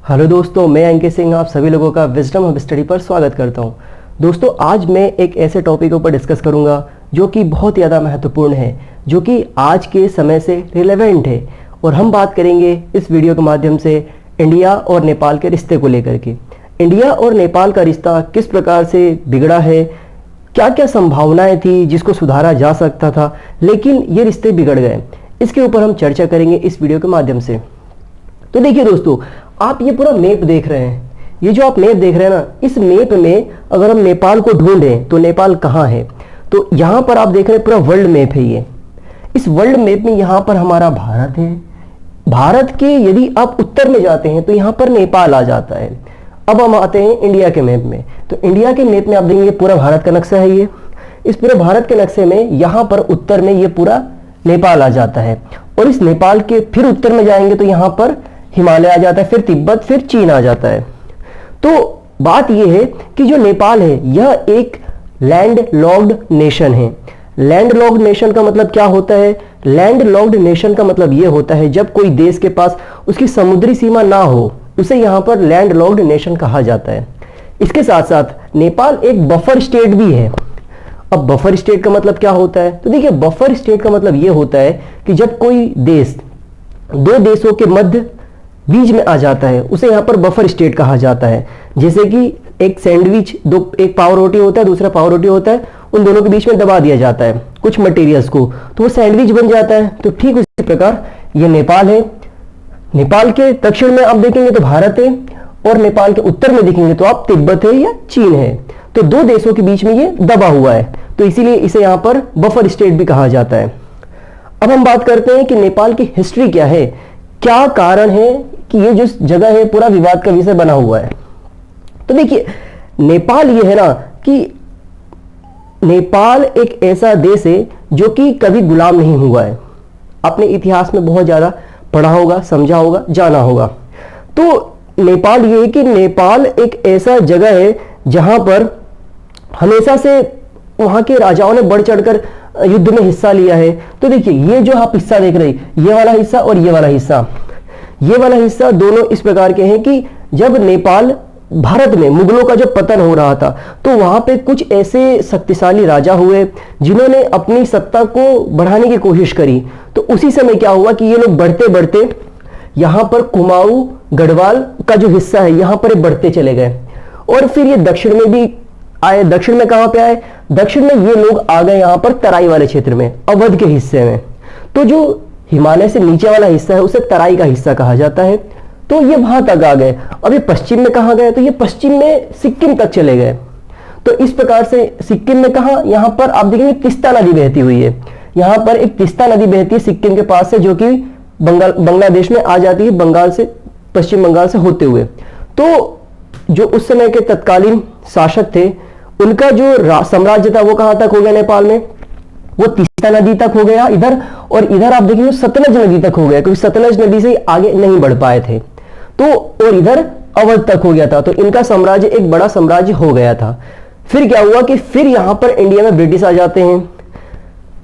Hello दोस्तों, मैं अंकित सिंह आप सभी लोगों का विजडम हब स्टडी पर स्वागत करता हूं। दोस्तों, आज मैं एक ऐसे टॉपिक ऊपर डिस्कस करूंगा जो कि बहुत ज़्यादा महत्वपूर्ण है, जो कि आज के समय से रिलेवेंट है। और हम बात करेंगे इस वीडियो के माध्यम से इंडिया और नेपाल के रिश्ते को लेकर के। इंडिया और नेपाल का रिश्ता किस प्रकार से बिगड़ा है, क्या क्या संभावनाएं थी जिसको सुधारा जा सकता था, लेकिन ये रिश्ते बिगड़ गए। इसके ऊपर हम चर्चा करेंगे इस वीडियो के माध्यम से। तो देखिए दोस्तों, आप ये पूरा मैप देख रहे हैं। ये जो आप मैप देख रहे हैं ना, इस मैप में अगर हम नेपाल को ढूंढें तो नेपाल कहाँ है, तो यहाँ पर आप देख रहे हैं पूरा वर्ल्ड मैप है ये। इस वर्ल्ड मैप में यहाँ पर हमारा भारत है। भारत के यदि आप उत्तर में जाते हैं तो यहाँ पर नेपाल आ जाता है। अब हम आते हैं इंडिया के मैप में। तो इंडिया के मैप में आप देखेंगे पूरा भारत का नक्शा है ये। इस पूरे भारत के नक्शे में यहाँ पर उत्तर में ये पूरा नेपाल आ जाता है। और इस नेपाल के फिर उत्तर में जाएंगे तो यहाँ पर हिमालय आ जाता है, फिर तिब्बत, फिर चीन आ जाता है। तो बात यह है कि जो नेपाल है यह एक लैंड लॉक्ड नेशन है। लैंड लॉक्ड नेशन का मतलब क्या होता है? लैंड लॉक्ड नेशन का मतलब यह होता है जब कोई देश के पास उसकी समुद्री सीमा ना हो, उसे यहां पर लैंड लॉक्ड नेशन कहा जाता है। इसके साथ साथ नेपाल एक बफर स्टेट भी है। अब बफर स्टेट का मतलब क्या होता है? तो देखिए, बफर स्टेट का मतलब यह होता है कि जब कोई देश दो देशों के मध्य बीच में आ जाता है, उसे यहाँ पर बफर स्टेट कहा जाता है। जैसे कि एक सैंडविच, एक पाव रोटी होता है, दूसरा पाव रोटी होता है, उन दोनों के बीच में दबा दिया जाता है कुछ मटेरियल्स को, तो वो सैंडविच बन जाता है। तो ठीक उसी प्रकार ये नेपाल है। नेपाल के दक्षिण में आप देखेंगे तो भारत है, और नेपाल के उत्तर में देखेंगे तो आप तिब्बत है या चीन है। तो दो देशों के बीच में ये दबा हुआ है, तो इसीलिए इसे यहाँ पर बफर स्टेट भी कहा जाता है। अब हम बात करते हैं कि नेपाल की हिस्ट्री क्या है, क्या कारण है कि ये जो जगह है पूरा विवाद का विषय बना हुआ है। तो देखिए, नेपाल ये है ना कि नेपाल एक ऐसा देश है जो कि कभी गुलाम नहीं हुआ है। आपने इतिहास में बहुत ज्यादा पढ़ा होगा, समझा होगा, जाना होगा। तो नेपाल ये है कि नेपाल एक ऐसा जगह है जहां पर हमेशा से वहां के राजाओं ने बढ़ चढ़कर युद्ध में हिस्सा लिया है। तो देखिए, ये जो आप हिस्सा देख रहे हैं, ये वाला हिस्सा और ये वाला हिस्सा दोनों इस प्रकार के हैं कि जब नेपाल भारत में मुगलों का जो पतन हो रहा था, तो वहां पे कुछ ऐसे शक्तिशाली राजा हुए जिन्होंने अपनी सत्ता को बढ़ाने की कोशिश करी। तो उसी समय क्या हुआ कि ये लोग बढ़ते बढ़ते यहां पर कुमाऊं गढ़वाल का जो हिस्सा है यहां पर बढ़ते चले गए, और फिर ये दक्षिण में भी आए। दक्षिण में कहां पे आए? दक्षिण में ये लोग आ गए यहां पर तराई वाले क्षेत्र में, अवध के हिस्से में। तो जो हिमालय से नीचे वाला हिस्सा है उसे तराई का हिस्सा कहा जाता है। तो ये वहां तक आ गए। अब ये पश्चिम में कहां गए? तो ये पश्चिम में सिक्किम तक चले गए। तो इस प्रकार से सिक्किम में कहां? यहां पर आप देखेंगे तिस्ता नदी बहती हुई है। यहां पर एक तिस्ता नदी बहती है सिक्किम के पास से, जो कि बांग्लादेश में आ जाती है, बंगाल से, पश्चिम बंगाल से होते हुए। तो जो उस समय के तत्कालीन शासक थे, उनका जो साम्राज्य था वो कहां तक हो गया नेपाल में? वो तिस्ता नदी तक हो गया इधर, और इधर आप देखिए सतलज नदी तक हो गया, क्योंकि सतलज नदी से आगे नहीं बढ़ पाए थे। तो और इधर अवध तक हो गया था। तो इनका साम्राज्य एक बड़ा साम्राज्य हो गया था। फिर क्या हुआ कि फिर यहां पर इंडिया में ब्रिटिश आ जाते हैं।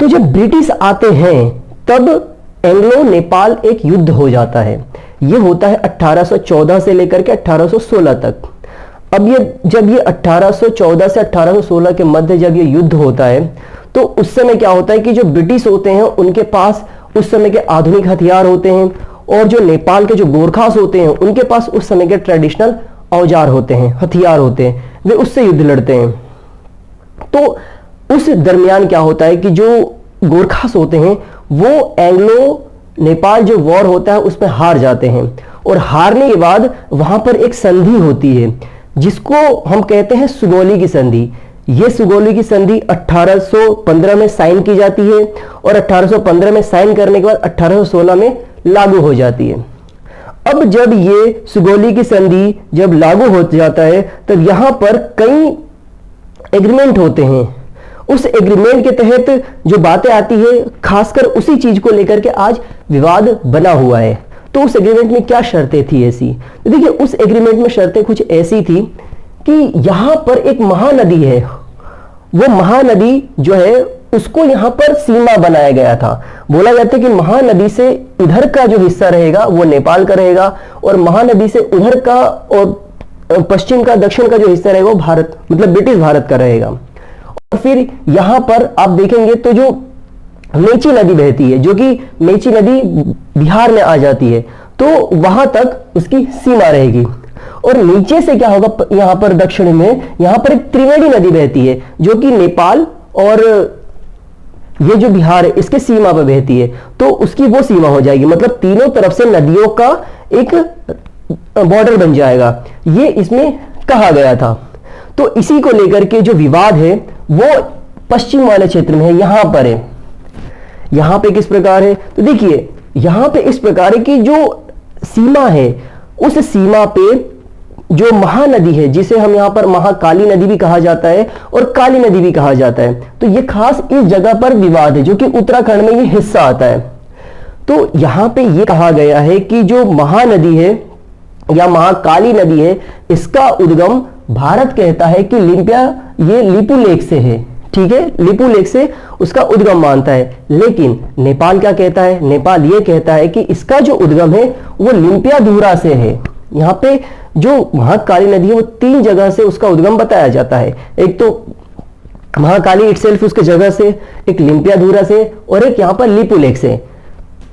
तो जब ब्रिटिश आते हैं तब एंग्लो नेपाल एक युद्ध हो जाता है। यह होता है 1814 से लेकर के 1816 तक। अब जब ये 1814 से 1816 के मध्य जब ये युद्ध होता है, तो उस समय क्या होता है कि जो ब्रिटिश होते हैं उनके पास उस समय के आधुनिक हथियार होते हैं, और जो नेपाल के जो गोरखास होते हैं उनके पास उस समय के ट्रेडिशनल औजार होते हैं, हथियार होते हैं, वे उससे युद्ध लड़ते हैं। तो उस दरमियान क्या होता है कि जो गोरखास होते हैं वो एंग्लो नेपाल जो वॉर होता है उसमें हार जाते हैं, और हारने के बाद वहां पर एक संधि होती है जिसको हम कहते हैं सुगौली की संधि। यह सुगौली की संधि 1815 में साइन की जाती है, और 1815 में साइन करने के बाद 1816 में लागू हो जाती है। अब जब ये सुगौली की संधि जब लागू हो जाता है, तब यहां पर कई एग्रीमेंट होते हैं। उस एग्रीमेंट के तहत जो बातें आती है, खासकर उसी चीज को लेकर के आज विवाद बना हुआ है। तो उस एग्रीमेंट में क्या शर्तें थी ऐसी? तो देखिए, उस एग्रीमेंट में शर्तें कुछ ऐसी थी कि यहां पर एक महानदी है। वो महानदी जो है उसको यहां पर सीमा बनाया गया था। बोला जाता है कि महानदी से इधर का जो हिस्सा रहेगा वो नेपाल का रहेगा, और महानदी से उधर का और पश्चिम का, दक्षिण का जो हिस्सा रहेगा वो भारत, मतलब ब्रिटिश भारत का रहेगा। और फिर यहां पर आप देखेंगे तो जो मेची नदी बहती है, जो कि मेची नदी बिहार में आ जाती है, तो वहां तक उसकी सीमा रहेगी। और नीचे से क्या होगा, यहां पर दक्षिण में यहां पर एक त्रिवेणी नदी बहती है, जो कि नेपाल और ये जो बिहार है इसके सीमा पर बहती है, तो उसकी वो सीमा हो जाएगी, मतलब तीनों तरफ से नदियों का एक बॉर्डर बन जाएगा, ये इसमें कहा गया था। तो इसी को लेकर के जो विवाद है वो पश्चिम वाले क्षेत्र में है, यहां पर है। यहां पे किस प्रकार है, तो देखिए यहां पे इस प्रकार है कि जो सीमा है, उस सीमा पे जो महानदी है, जिसे हम यहां पर महाकाली नदी भी कहा जाता है और काली नदी भी कहा जाता है, तो ये खास इस जगह पर विवाद है, जो कि उत्तराखंड में ये हिस्सा आता है। तो यहां पे ये कहा गया है कि जो महानदी है या महाकाली नदी है, इसका उद्गम भारत कहता है कि ये लिपू लेक से है, ठीक है, लिपू लेक से उसका उद्गम मानता है। लेकिन नेपाल क्या कहता है, नेपाल ये कहता है कि इसका जो उद्गम है वो लिम्पियाधुरा से है। यहां पे जो महाकाली नदी है वो 3 जगह से उसका उद्गम बताया जाता है, एक तो महाकाली इटसेल्फ उसके जगह से, एक लिम्पियाधुरा से, और एक यहां पर लिपू लेक से।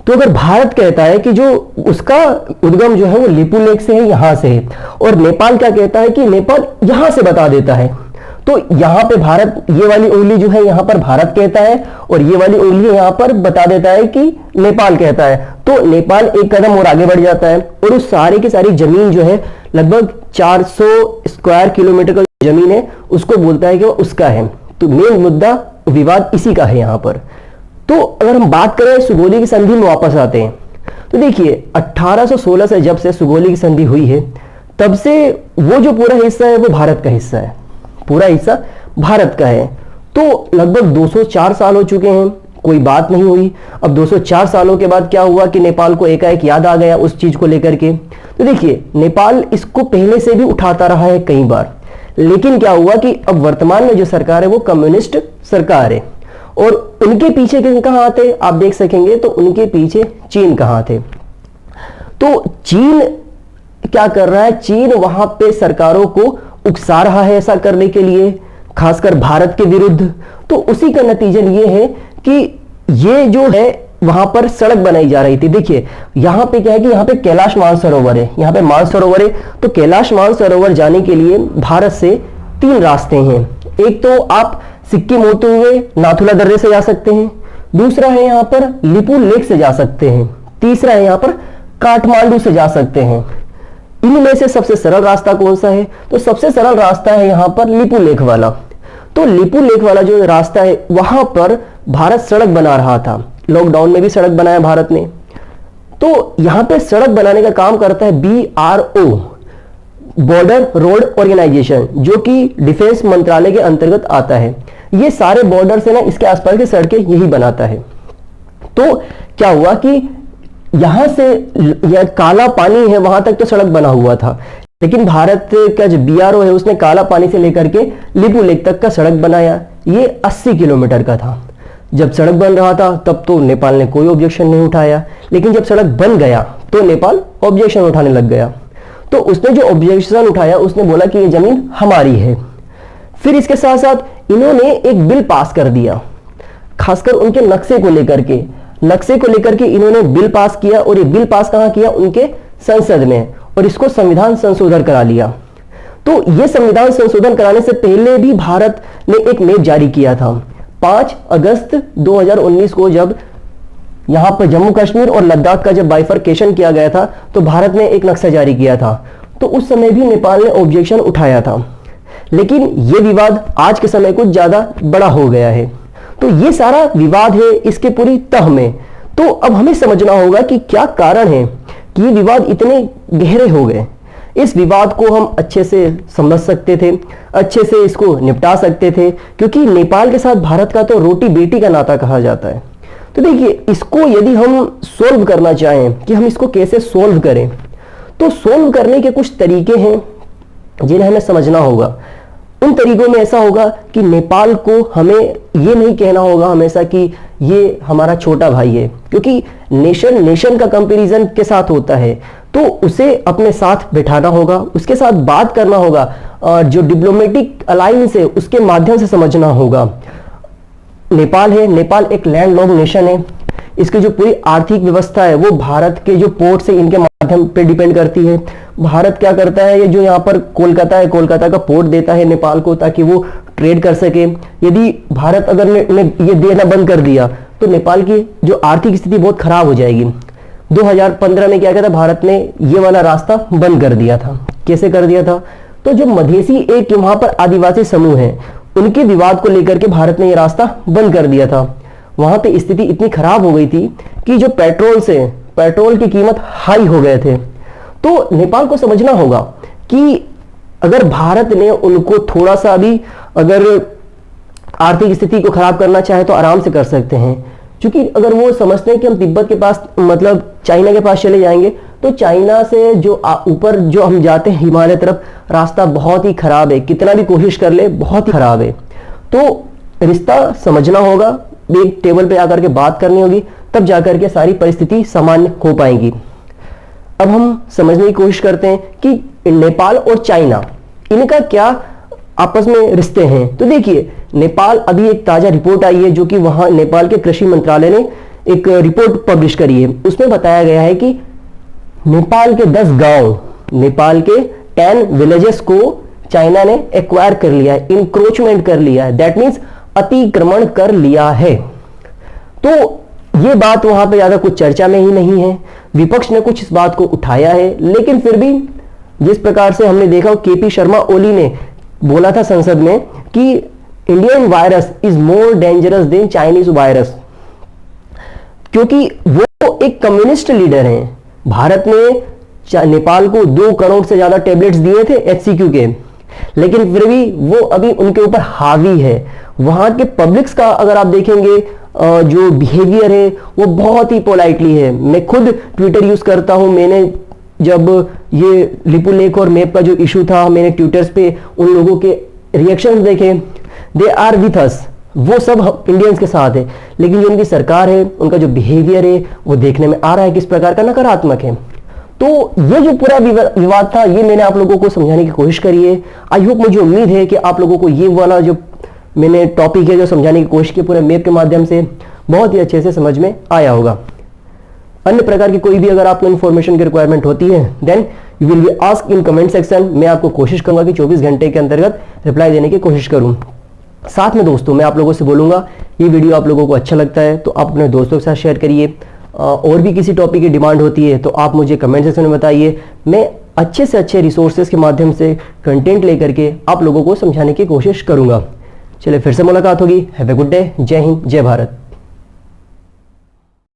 तो अगर भारत कहता है कि जो उसका उद्गम जो है वो लिपू लेक से है, यहां से है, और नेपाल क्या कहता है कि नेपाल यहां से बता देता है, तो यहां पे भारत, ये वाली उंगली जो है यहां पर भारत कहता है, और ये वाली उंगली यहां पर बता देता है कि नेपाल कहता है। तो नेपाल एक कदम और आगे बढ़ जाता है, और उस सारे की सारी जमीन जो है लगभग 400 स्क्वायर किलोमीटर का जमीन है, उसको बोलता है कि वो उसका है। तो मेन मुद्दा विवाद इसी का है यहां पर। तो अगर हम बात करें सुगोली की संधि में वापस आते हैं, तो देखिए 1816 से जब से सुगोली की संधि हुई है, तब से वो जो पूरा हिस्सा है वो भारत का हिस्सा है, पूरा हिस्सा भारत का है। तो लगभग 204 साल हो चुके हैं, कोई बात नहीं हुई। अब 204 सालों के बाद क्या हुआ कि नेपाल को एकाएक याद आ गया उस चीज को लेकर के। तो देखिए नेपाल इसको पहले से भी उठाता रहा है कई बार, लेकिन क्या हुआ कि अब वर्तमान में जो सरकार है वो कम्युनिस्ट सरकार है, और उनके पीछे कहां थे आप देख सकेंगे, तो उनके पीछे चीन कहां थे। तो चीन क्या कर रहा है, चीन वहां पे सरकारों को उकसा रहा है ऐसा करने के लिए, खासकर भारत के विरुद्ध। तो उसी का नतीजा ये है कि ये जो है वहां पर सड़क बनाई जा रही थी। देखिए यहां पे क्या है कि यहां पे कैलाश मानसरोवर है, यहां पे मानसरोवर है, तो कैलाश मानसरोवर जाने के लिए भारत से 3 रास्ते हैं। एक तो आप सिक्किम होते हुए नाथुला दर्रे से जा सकते हैं, दूसरा है यहां पर लिपू लेक से जा सकते हैं, तीसरा है यहां पर काठमांडू से जा सकते हैं। इनमें से सबसे सरल रास्ता कौन सा है, तो सबसे सरल रास्ता है यहां पर लिपू लेक वाला। तो लिपू लेक वाला जो रास्ता है वहां पर भारत सड़क बना रहा था, लॉकडाउन में भी सड़क बनाया भारत ने। तो यहां पे सड़क बनाने का काम करता है BRO, बॉर्डर रोड ऑर्गेनाइजेशन, जो कि डिफेंस मंत्रालय के अंतर्गत आता है। ये सारे बॉर्डर से ना इसके आसपास की सड़कें यही बनाता है। तो क्या हुआ कि यहां से यह काला पानी है वहां तक तो सड़क बना हुआ था, लेकिन भारत का जो BRO है उसने काला पानी से लेकर के लिपू लेक तक का सड़क बनाया। ये 80 किलोमीटर का था। जब सड़क बन रहा था तब तो नेपाल ने कोई ऑब्जेक्शन नहीं उठाया, लेकिन जब सड़क बन गया तो नेपाल ऑब्जेक्शन उठाने लग गया। तो उसने जो ऑब्जेक्शन उठाया उसने बोला कि ये जमीन हमारी है। फिर इसके साथ साथ इन्होंने एक बिल पास कर दिया, खासकर उनके नक्शे को लेकर के इन्होंने बिल पास किया, और ये बिल पास कहां किया, उनके संसद में, और इसको संविधान संशोधन करा लिया। तो ये संविधान संशोधन कराने से पहले भी भारत ने एक मैप जारी किया था। 5 अगस्त 2019 को जब यहां पर जम्मू कश्मीर और लद्दाख का जब बाइफरकेशन किया गया था, तो भारत ने एक नक्शा जारी किया था। तो उस समय भी नेपाल ने ऑब्जेक्शन उठाया था, लेकिन यह विवाद आज के समय कुछ ज्यादा बड़ा हो गया है। तो ये सारा विवाद है इसके पूरी तह में। तो अब हमें समझना होगा कि क्या कारण है कि ये विवाद इतने गहरे हो गए। इस विवाद को हम अच्छे से समझ सकते थे, अच्छे से इसको निपटा सकते थे, क्योंकि नेपाल के साथ भारत का तो रोटी बेटी का नाता कहा जाता है। तो देखिए इसको यदि हम सोल्व करना चाहें कि हम इसको कैसे सोल्व करें, तो सोल्व करने के कुछ तरीके हैं जिन्हें हमें समझना होगा। उन तरीकों में ऐसा होगा कि नेपाल को हमें ये नहीं कहना होगा हमेशा कि ये हमारा छोटा भाई है, क्योंकि नेशन नेशन का कंपैरिजन के साथ होता है, तो उसे अपने साथ बैठाना होगा, उसके साथ बात करना होगा, और जो डिप्लोमेटिक अलायंस है उसके माध्यम से समझना होगा। नेपाल है, नेपाल एक लैंडलॉक्ड नेशन है, इसकी जो पूरी आर्थिक व्यवस्था है वो भारत के जो पोर्ट से इनके माध्यम पे डिपेंड करती है। भारत क्या करता है, ये जो यहाँ पर कोलकाता है, कोलकाता का पोर्ट देता है नेपाल को ताकि वो ट्रेड कर सके। यदि भारत अगर ने ये देना बंद कर दिया तो नेपाल की जो आर्थिक स्थिति बहुत खराब हो जाएगी। 2015 में क्या किया था, भारत ने ये वाला रास्ता बंद कर दिया था। कैसे कर दिया था, तो जो मधेसी एक वहां पर आदिवासी समूह है उनके विवाद को लेकर के भारत ने ये रास्ता बंद कर दिया था। वहां पे स्थिति इतनी खराब हो गई थी कि जो पेट्रोल की कीमत हाई हो गए थे। तो नेपाल को समझना होगा कि अगर भारत ने उनको थोड़ा सा भी अगर आर्थिक स्थिति को खराब करना चाहे तो आराम से कर सकते हैं, क्योंकि अगर वो समझते हैं कि हम तिब्बत के पास मतलब चाइना के पास चले जाएंगे तो चाइना से जो ऊपर जो हम जाते हैं हिमालय तरफ, रास्ता बहुत ही खराब है, कितना भी कोशिश कर ले बहुत ही खराब है। तो रिश्ता समझना होगा, एक टेबल पे आकर के बात करनी होगी, तब जाकर के सारी परिस्थिति सामान्य हो पाएंगी। अब हम समझने की कोशिश करते हैं कि नेपाल और चाइना इनका क्या आपस में रिश्ते हैं। तो देखिए, नेपाल अभी एक ताजा रिपोर्ट आई है जो कि वहां नेपाल के कृषि मंत्रालय ने एक रिपोर्ट पब्लिश करी है। उसमें बताया गया है कि नेपाल के 10 गांव, नेपाल के 10 विलेजेस को चाइना ने एक्वायर कर लिया है, इंक्रोचमेंट कर लिया है, दैट मीन्स अतिक्रमण कर लिया है। तो ये बात वहां पे ज्यादा कुछ चर्चा में ही नहीं है, विपक्ष ने कुछ इस बात को उठाया है, लेकिन फिर भी जिस प्रकार से हमने देखा, केपी शर्मा ओली ने बोला था संसद में कि Indian virus is more dangerous than Chinese virus, क्योंकि वो एक कम्युनिस्ट लीडर हैं। भारत ने नेपाल को 2 करोड़ से ज्यादा टेबलेट्स दिए थे HCQ के, लेकिन फिर भी वो अभी उनके ऊपर हावी है। वहां के पब्लिक्स का अगर आप देखेंगे जो बिहेवियर है वो बहुत ही पोलाइटली है। मैं खुद ट्विटर यूज करता हूं, मैंने जब ये लिपुलेख और मैप का जो इशू था, मैंने ट्विटर्स पे उन लोगों के रिएक्शंस देखे, दे आर विथ अस, वो सब इंडियंस के साथ है, लेकिन जो उनकी सरकार है, उनका जो बिहेवियर है वो देखने में आ रहा है किस प्रकार का नकारात्मक है। तो ये जो पूरा विवाद था ये मैंने आप लोगों को समझाने की कोशिश करी है। आई होप, मुझे उम्मीद है कि आप लोगों को ये वाला जो मैंने टॉपिक है जो समझाने की कोशिश की पूरे मैप के माध्यम से बहुत ही अच्छे से समझ में आया होगा। अन्य प्रकार की कोई भी अगर आपको इन्फॉर्मेशन की रिक्वायरमेंट होती है then you will be ask in comment section. मैं आपको कोशिश करूंगा कि 24 घंटे के अंतर्गत रिप्लाई देने की कोशिश करूं। साथ में दोस्तों मैं आप लोगों से बोलूंगा, ये वीडियो आप लोगों को अच्छा लगता है तो आप अपने दोस्तों के साथ शेयर करिए। और भी किसी टॉपिक की डिमांड होती है तो आप मुझे कमेंट सेक्शन में बताइए। मैं अच्छे से अच्छे रिसोर्सेज के माध्यम से कंटेंट लेकर के आप लोगों को समझाने की कोशिश करूंगा। चलिए फिर से मुलाकात होगी। Have a good day. जय हिंद, जय भारत।